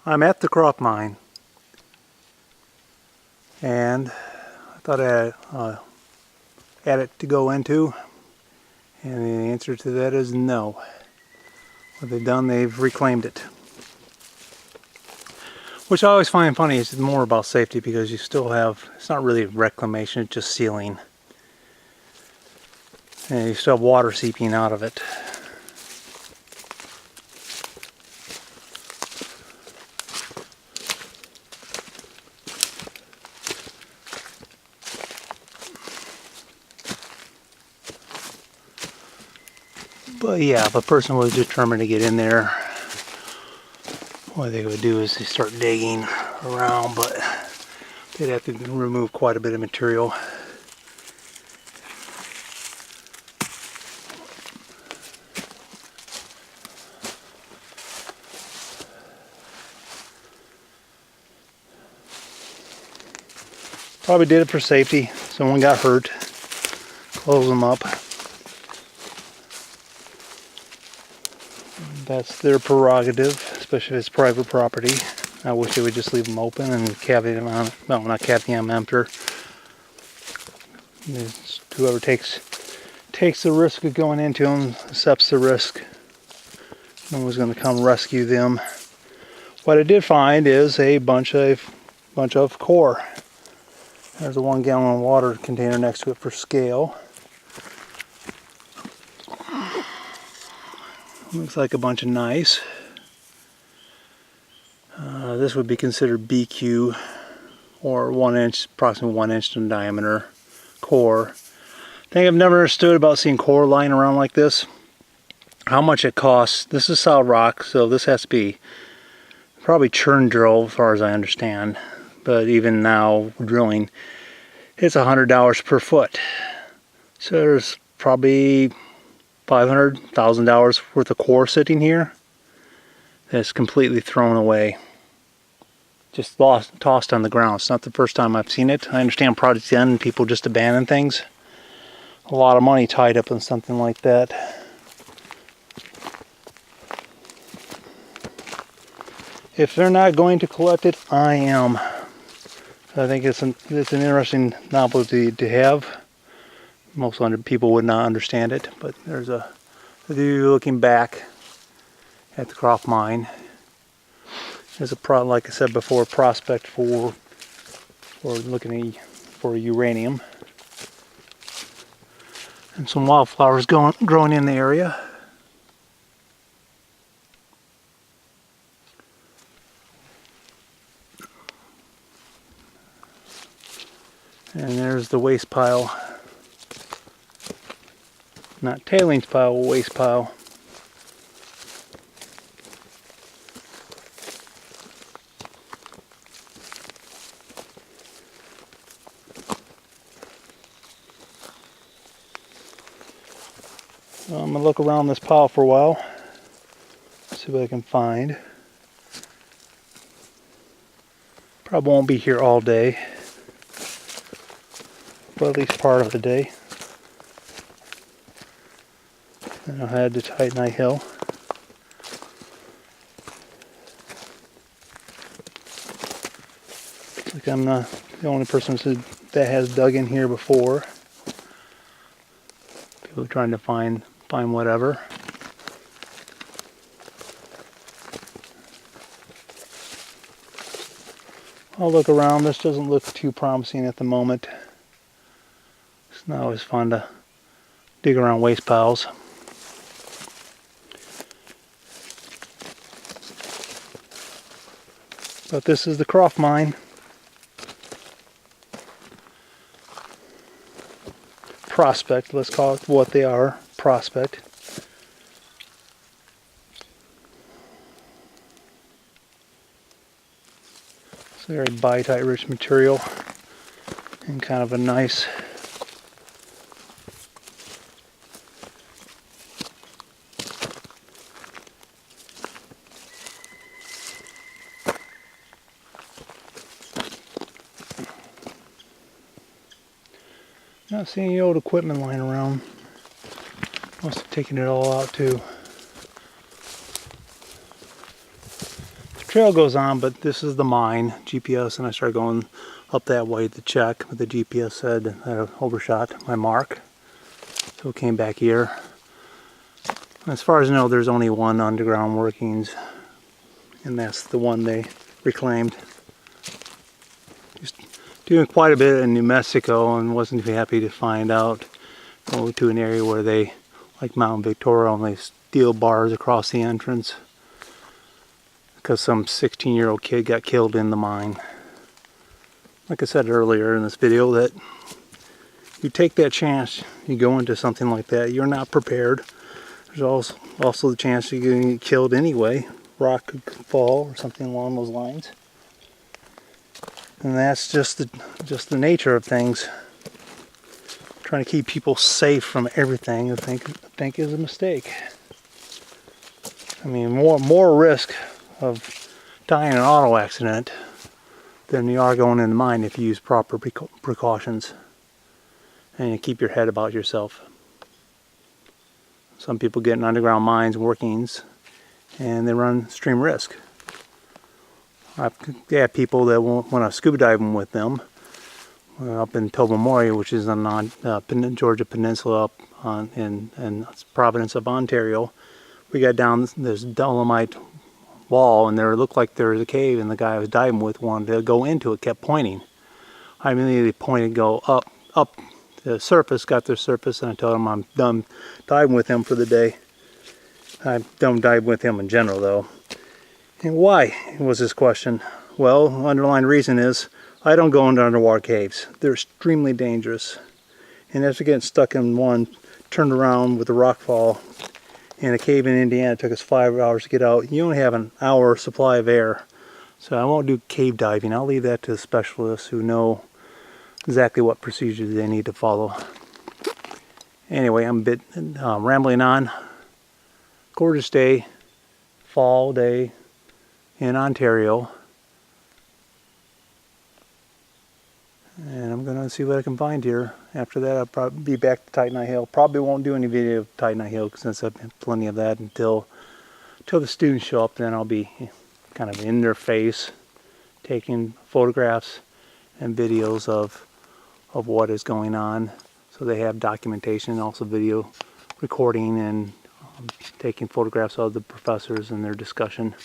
I'm at the crop mine, and I thought I had it to go into, and the answer to that is no. What they've done, they've reclaimed it. Which I always find funny, is more about safety, because you still have, it's not really reclamation, it's just sealing. And you still have water seeping out of it. But yeah, if a person was determined to get in there, what they would do is they start digging around, but they'd have to remove quite a bit of material. Probably did it for safety. Someone got hurt. Close them up. That's their prerogative, especially if it's private property. I wish they would just leave them open and cavity them on. Well, not cavity them after. Whoever takes the risk of going into them accepts the risk. No one's going to come rescue them. What I did find is a bunch of core. There's a 1 gallon water container next to it for scale. Looks like a bunch of nice. This would be considered BQ, or 1 inch, approximately 1 inch in diameter core. Thing I've never understood about seeing core lying around like this, how much it costs. This is solid rock, so this has to be probably churn drill as far as I understand. But even now, drilling, it's $100 per foot. So there's probably $500, $1,000 worth of core sitting here that's completely thrown away. Just tossed on the ground. It's not the first time I've seen it. I understand projects end and people just abandon things. A lot of money tied up in something like that. If they're not going to collect it, I am. I think it's an interesting novelty to have. Most people would not understand it, but there's a view looking back at the Bancroft mine. There's like I said before, prospect for looking for uranium, and some wildflowers growing in the area. And there's the waste pile. Not tailings pile, waste pile. I'm going to look around this pile for a while, see what I can find. Probably won't be here all day, but at least part of the day. And I'll head to Titanite Hill. Looks like I'm not the only person that has dug in here before. People trying to find whatever. I'll look around. This doesn't look too promising at the moment. It's not always fun to dig around waste piles. But this is the Bancroft mine. Prospect, let's call it what they are, prospect. It's very biotite rich material and kind of a nice not seeing any old equipment lying around. Must have taken it all out too. trail goes on, but this is the mine GPS, and I started going up that way to check, but the GPS said that I overshot my mark, so it came back here. As far as I know, there's only one underground workings, and that's the one they reclaimed. Just doing quite a bit in New Mexico, and wasn't too happy to find out going to an area where they, like Mount Victoria, only steel bars across the entrance because some 16-year-old kid got killed in the mine. Like I said earlier in this video, that you take that chance, you go into something like that, you're not prepared. There's also the chance you're going to get killed anyway. Rock could fall or something along those lines. And that's just the nature of things. Trying to keep people safe from everything, I think is a mistake. I mean, more risk of dying in an auto accident than you are going in the mine if you use proper precautions and you keep your head about yourself. Some people get in underground mines workings and they run extreme risk. They have people that won't want to scuba diving with them. Up in Tobermory, which is on the Georgia Peninsula, up in province of Ontario, we got down this dolomite wall, and there looked like there was a cave, and the guy I was diving with wanted to go into it, kept pointing. I immediately pointed, go up to the surface, got to the surface, and I told him I'm done diving with him for the day. I'm done diving with him in general, though. And why was his question? Well, the underlying reason is I don't go into underwater caves. They're extremely dangerous. And after getting stuck in one, turned around with a rock fall in a cave in Indiana, it took us 5 hours to get out. You only have an hour supply of air. So I won't do cave diving. I'll leave that to the specialists who know exactly what procedures they need to follow. Anyway, I'm a bit rambling on. Gorgeous day, fall day in Ontario. And I'm going to see what I can find here. After that, I'll probably be back to Titanite Hill. Probably won't do any video of Titanite Hill since I've had plenty of that until the students show up. Then I'll be kind of in their face, taking photographs and videos of what is going on. So they have documentation and also video recording and taking photographs of the professors and their discussion.